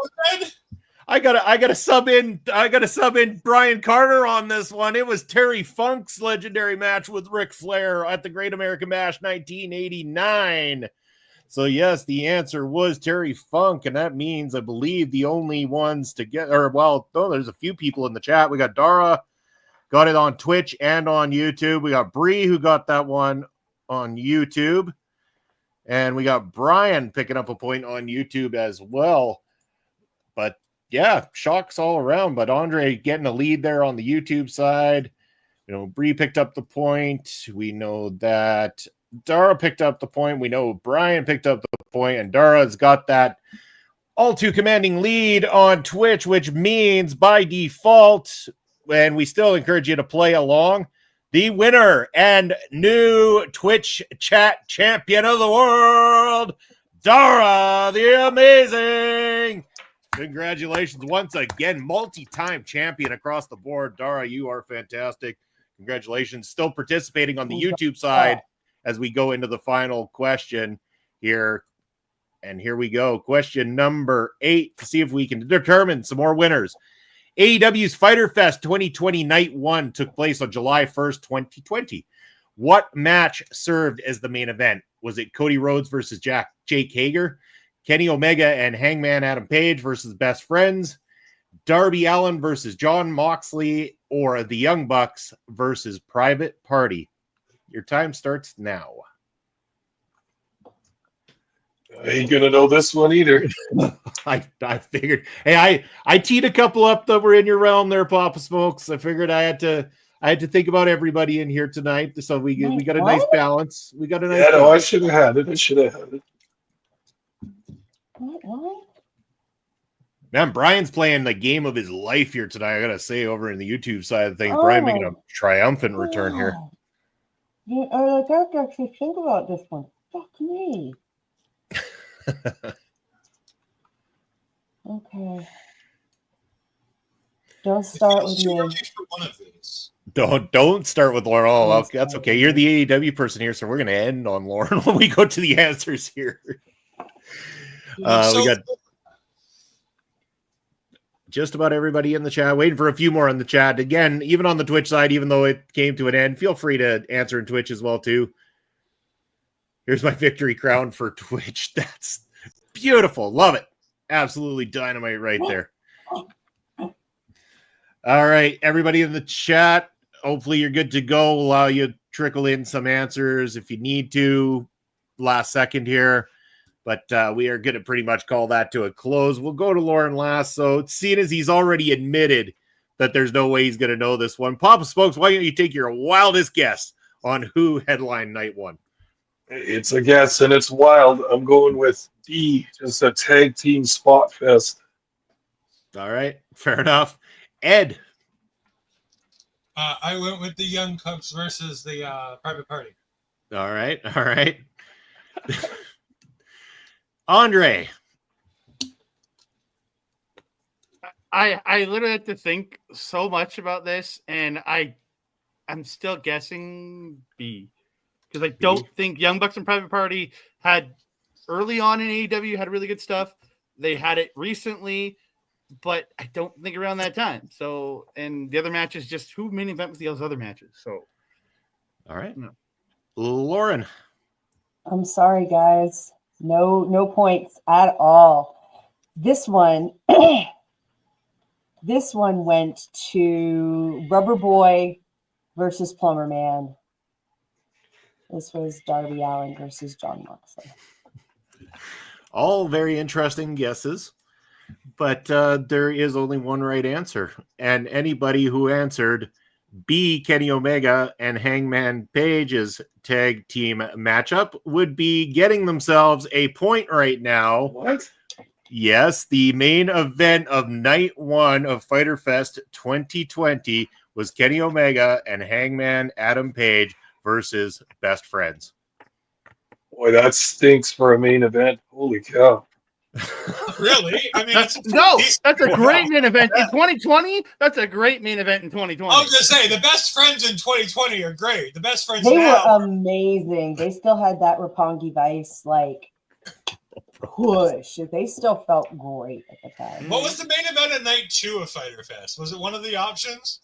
I gotta sub in Brian Carter on this one. It was Terry Funk's legendary match with Ric Flair at the Great American Bash 1989. So yes, the answer was Terry Funk, and that means I believe the only ones to get, there's a few people in the chat. We got Dara, got it on Twitch and on YouTube. We got Bree who got that one on YouTube, and we got Brian picking up a point on YouTube as well. But yeah, shocks all around. But Andre getting a lead there on the YouTube side. You know, Bree picked up the point. We know that Dara picked up the point. We know Brian picked up the point, and Dara's got that all too commanding lead on Twitch, which means by default, and we still encourage you to play along, the winner and new Twitch chat champion of the world, Dara the Amazing. Congratulations once again, multi-time champion across the board. Dara, you are fantastic. Congratulations. Still participating on the YouTube side as we go into the final question here. And here we go. Question number 8 to see if we can determine some more winners. AEW's Fyter Fest 2020 Night 1 took place on July 1st, 2020. What match served as the main event? Was it Cody Rhodes versus Jake Hager, Kenny Omega and Hangman Adam Page versus Best Friends, Darby Allin versus John Moxley, or the Young Bucks versus Private Party. Your time starts now. I ain't gonna know this one either. I figured. Hey, I teed a couple up that were in your realm there, Papa Smokes. I figured I had to think about everybody in here tonight, so we got a nice balance. We got a nice. No, I should have had it. What? Man, Brian's playing the game of his life here tonight. I gotta say, over in the YouTube side of things, Brian making a triumphant return here. Yeah, I got to actually think about this one. Fuck me. Okay. Don't start with me. One of these. Don't start with Lauren. Oh, that's okay. You're the AEW person here, so we're gonna end on Lauren when we go to the answers here. We got just about everybody in the chat. Waiting for a few more in the chat. Again, even on the Twitch side, even though it came to an end, feel free to answer in Twitch as well, too. Here's my victory crown for Twitch. That's beautiful. Love it. Absolutely dynamite right there. All right, everybody in the chat, hopefully you're good to go. We'll allow you to trickle in some answers if you need to. Last second here. But we are going to pretty much call that to a close. We'll go to Lauren last. So seeing as he's already admitted that there's no way he's going to know this one, Papa Smokes, why don't you take your wildest guess on who headlined night one? It's a guess, and it's wild. I'm going with D, just a tag team spot fest. All right, fair enough. Ed. I went with the Young Bucks versus the Private Party. All right. Andre. I literally had to think so much about this, and I'm still guessing B, because I don't think Young Bucks and Private Party had early on in AEW had really good stuff. They had it recently, but I don't think around that time. So, and the other matches, just who main event with those other matches. So, all right, Lauren. I'm sorry, guys. No points at all. This one went to Rubber Boy versus Plumber Man. This was Darby Allin versus John Moxley. All very interesting guesses, but there is only one right answer. And anybody who answered B, Kenny Omega and Hangman Page's tag team matchup would be getting themselves a point right now. What? Yes, the main event of night one of Fyter Fest 2020 was Kenny Omega and Hangman Adam Page versus Best Friends. Boy, that stinks for a main event. Holy cow. Really? I mean, that's a great main event in 2020. That's a great main event in 2020. I was gonna say the Best Friends in 2020 are great. The Best Friends they now were amazing. They still had that Roppongi Vice push. They still felt great at the time. What was the main event at night 2 of Fyter Fest? Was it one of the options?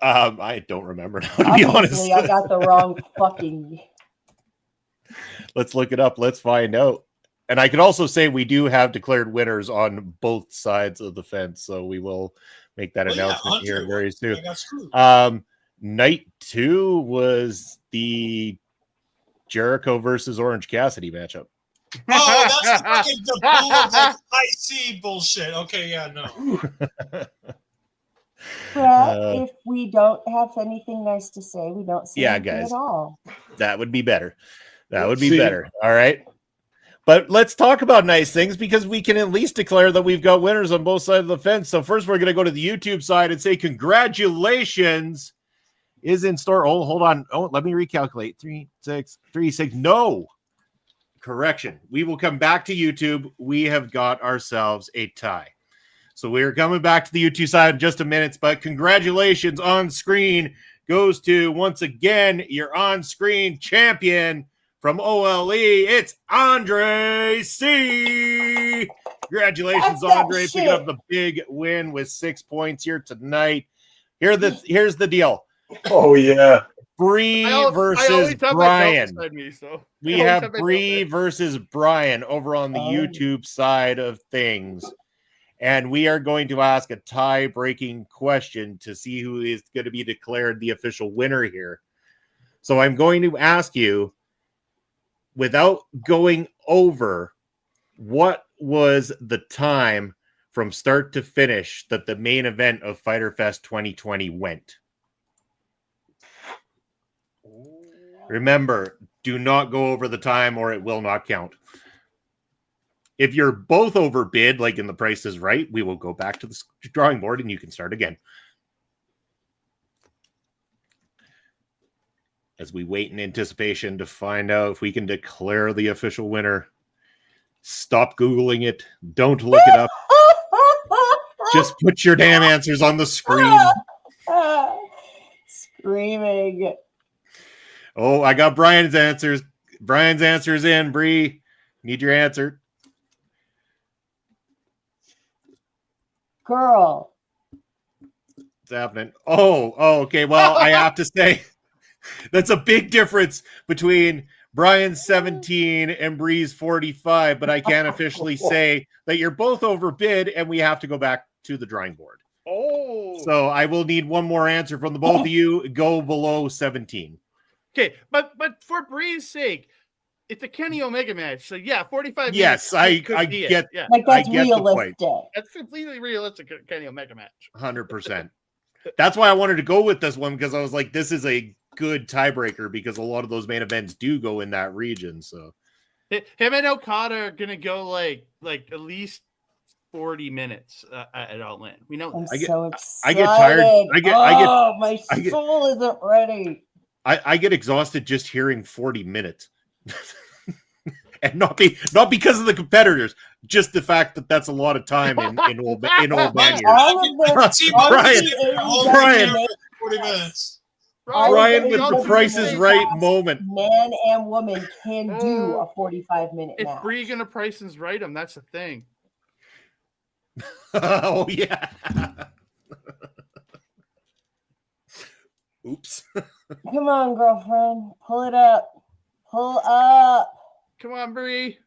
I don't remember now, to be honest. I got the wrong fucking. Let's look it up. Let's find out. And I can also say we do have declared winners on both sides of the fence, so we will make that announcement here very soon. Night 2 was the Jericho versus Orange Cassidy matchup. Oh, that's fucking the bull IC bullshit. Okay, yeah, no. If we don't have anything nice to say, we don't say anything guys, at all. That would be better. That would be better. All right. But let's talk about nice things, because we can at least declare that we've got winners on both sides of the fence. So first, we're going to go to the YouTube side and say congratulations is in store. Oh, hold on. Oh, let me recalculate. 3, 6, 3, 6. No. Correction. We will come back to YouTube. We have got ourselves a tie. So we're coming back to the YouTube side in just a minute, but congratulations on screen goes to, once again, your on-screen champion from OLE. It's Andre C. Congratulations, Andre, picking up the big win with 6 points here tonight. Here's the deal. Oh, yeah. Bree versus Brian. We have Bree versus Brian over on the YouTube side of things. And we are going to ask a tie-breaking question to see who is going to be declared the official winner here. So I'm going to ask you, without going over, what was the time from start to finish that the main event of Fyter Fest 2020 went? Remember, do not go over the time or it will not count. If you're both overbid, like in The Price is Right, we will go back to the drawing board and you can start again. As we wait in anticipation to find out if we can declare the official winner. Stop Googling it. Don't look it up. Just put your damn answers on the screen. Screaming. Oh, I got Brian's answers. Brian's answers in. Bree, need your answer. Girl. It's happening. Oh, okay. Well, I have to say that's a big difference between Brian's 17 and Bree's 45, but I can't officially say that you're both overbid and we have to go back to the drawing board. Oh. So I will need one more answer from the both of you. Go below 17. Okay, but for Bree's sake, it's a Kenny Omega match. So yeah, 45 yes, minutes. I get yeah. Like that's I get realistic. That's completely realistic Kenny Omega match. 100%. That's why I wanted to go with this one, because I was like, this is a good tiebreaker because a lot of those main events do go in that region. So him and Okada are gonna go like at least 40 minutes at All In. We know I'm that. so excited. I get tired. My soul isn't ready. I get exhausted just hearing 40 minutes. And not because of the competitors, just the fact that that's a lot of time in old man years. Brian, 40 minutes. Brian with the Price is Right moment. Man and woman can do a 45-minute If match. Bree gonna Price is Right him, that's the thing. Oh yeah. Oops. Come on, girlfriend. Pull it up. Pull up. Come on, Bree.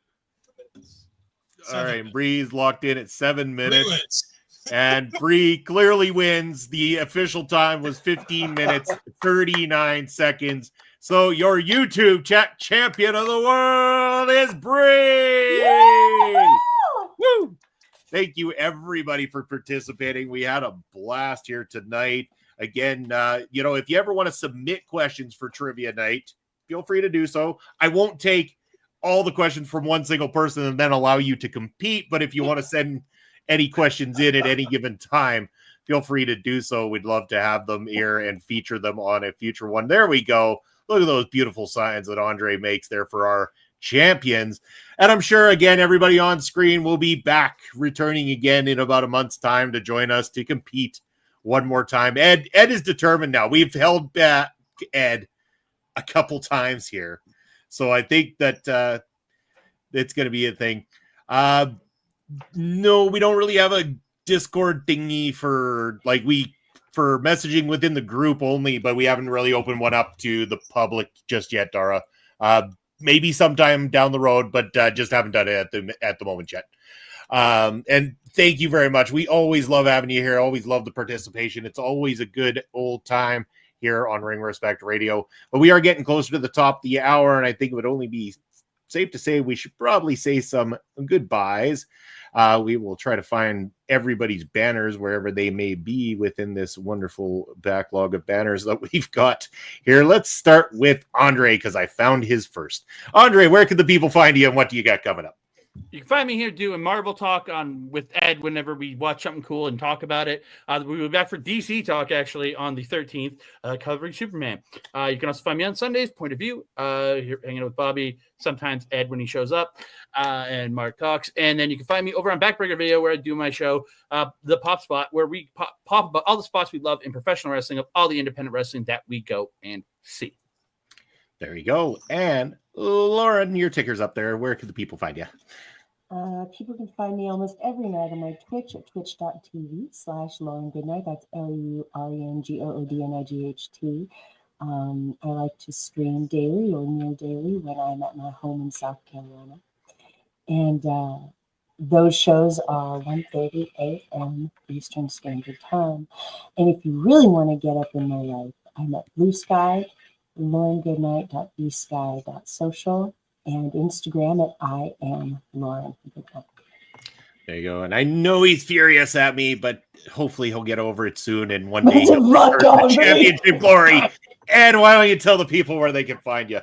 All right, Bree's locked in at 7 minutes. And Bree clearly wins. The official time was 15 minutes, 39 seconds. So your YouTube chat champion of the world is Bree. Yeah! Woo! Thank you, everybody, for participating. We had a blast here tonight. Again, if you ever want to submit questions for trivia night, feel free to do so. I won't take all the questions from one single person and then allow you to compete. But if you want to send any questions in at any given time, feel free to do so. We'd love to have them here and feature them on a future one. There we go. Look at those beautiful signs that Andre makes there for our champions. And I'm sure, again, everybody on screen will be back, returning again in about a month's time to join us to compete one more time. Ed is determined now. We've held back Ed a couple times here. So I think that it's going to be a thing. No, we don't really have a Discord thingy for messaging within the group only, but we haven't really opened one up to the public just yet, Dara. Maybe sometime down the road, but just haven't done it at the moment yet. And thank you very much. We always love having you here. Always love the participation. It's always a good old time here on Ring Respect Radio. But we are getting closer to the top of the hour, and I think it would only be safe to say we should probably say some goodbyes. We will try to find everybody's banners wherever they may be within this wonderful backlog of banners that we've got here. Let's start with Andre, because I found his first. Andre, where can the people find you, and what do you got coming up? You can find me here doing Marvel Talk with Ed whenever we watch something cool and talk about it. We'll be back for DC Talk, actually, on the 13th, covering Superman. You can also find me on Sundays, Point of View, here hanging out with Bobby, sometimes Ed when he shows up, and Mark talks. And then you can find me over on Backbreaker Video, where I do my show, The Pop Spot, where we pop about all the spots we love in professional wrestling, of all the independent wrestling that we go and see. There you go. And Lauren, your ticker's up there. Where can the people find you? People can find me almost every night on my Twitch at twitch.tv/Lauren Goodnight. That's LURENGOODNIGHT. I like to stream daily or near daily when I'm at my home in South Carolina. And those shows are 1:30 a.m. Eastern Standard Time. And if you really want to get up in my life, I'm at Blue Sky, LaurenGoodnight.bsky.social, and Instagram at I am Lauren Goodnight. There you go. And I know he's furious at me, but hopefully he'll get over it soon. And one day he'll run return to championship glory. And why don't you tell the people where they can find you?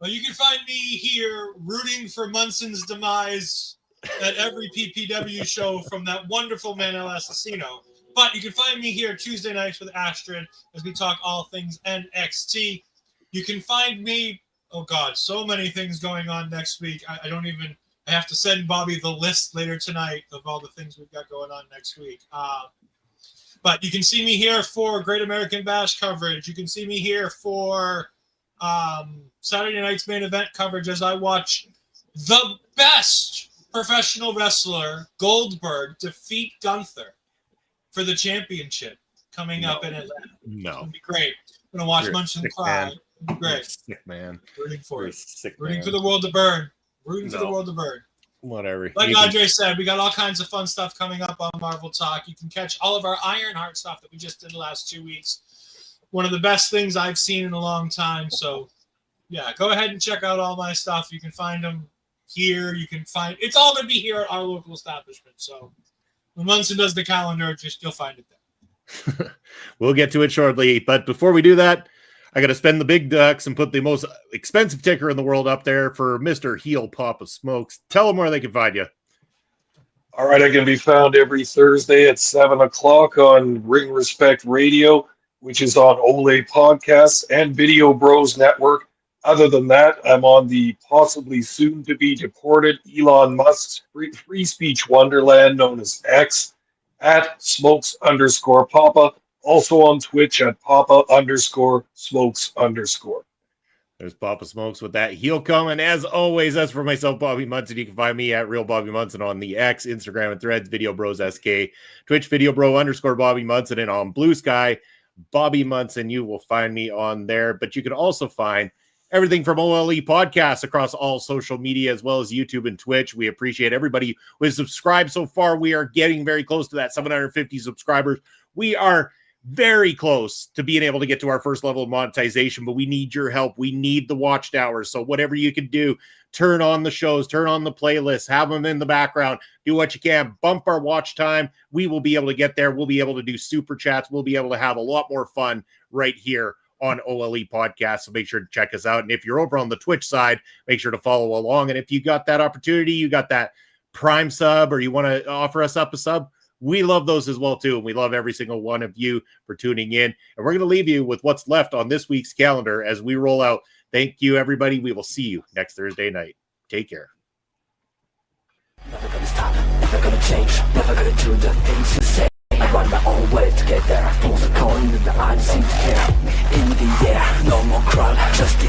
Well, you can find me here rooting for Munson's demise at every PPW show from that wonderful Manel Assassino. But you can find me here Tuesday nights with Astrid as we talk all things NXT. You can find me, oh God, so many things going on next week. I have to send Bobby the list later tonight of all the things we've got going on next week. But you can see me here for Great American Bash coverage. You can see me here for Saturday night's main event coverage as I watch the best professional wrestler, Goldberg, defeat Gunther for the championship coming up in Atlanta. No. It's going to be great. I'm going to watch Munch and Cry. It'll be great. Sick man. Rooting for it. Sick Rooting man. for the world to burn. Rooting for the world to burn. Whatever. Like Andre said, we got all kinds of fun stuff coming up on Marvel Talk. You can catch all of our Ironheart stuff that we just did the last 2 weeks. One of the best things I've seen in a long time. So, yeah, go ahead and check out all my stuff. You can find them here. It's all going to be here at our local establishment. So, when Munson does the calendar, you'll find it there. We'll get to it shortly. But before we do that, I got to spend the big bucks and put the most expensive ticker in the world up there for Mr. Heel Papa Smokes. Tell them where they can find you. All right, I can be found every Thursday at 7 o'clock on Ring Respect Radio, which is on Ole Podcasts and Video Bros Network. Other than that, I'm on the possibly soon-to-be deported Elon Musk's free speech wonderland known as X at Smokes_Papa. Also on Twitch at Papa_Smokes_. There's Papa Smokes with that heel comment. As always, as for myself, Bobby Munson, you can find me at Real Bobby Munson on the X, Instagram, and Threads, Video Bros SK, Twitch, Video Bro _Bobby Munson, and on Blue Sky, Bobby Munson. You will find me on there. But you can also find everything from OLE podcasts across all social media, as well as YouTube and Twitch. We appreciate everybody who has subscribed so far. We are getting very close to that 750 subscribers. We are very close to being able to get to our first level of monetization, but we need your help. We need the watchtowers. So whatever you can do, turn on the shows, turn on the playlists, have them in the background, do what you can, bump our watch time. We will be able to get there. We'll be able to do super chats. We'll be able to have a lot more fun right here on OLE Podcast. So make sure to check us out. And if you're over on the Twitch side, make sure to follow along. And if you got that opportunity, you got that Prime sub, or you want to offer us up a sub, we love those as well, too. And we love every single one of you for tuning in. And we're going to leave you with what's left on this week's calendar as we roll out. Thank you, everybody. We will see you next Thursday night. Take care. Never gonna stop, never gonna change, never gonna do the things you say. I run my own way to get there. Fools are calling that I don't seem to care. In the air, no more crowd, just the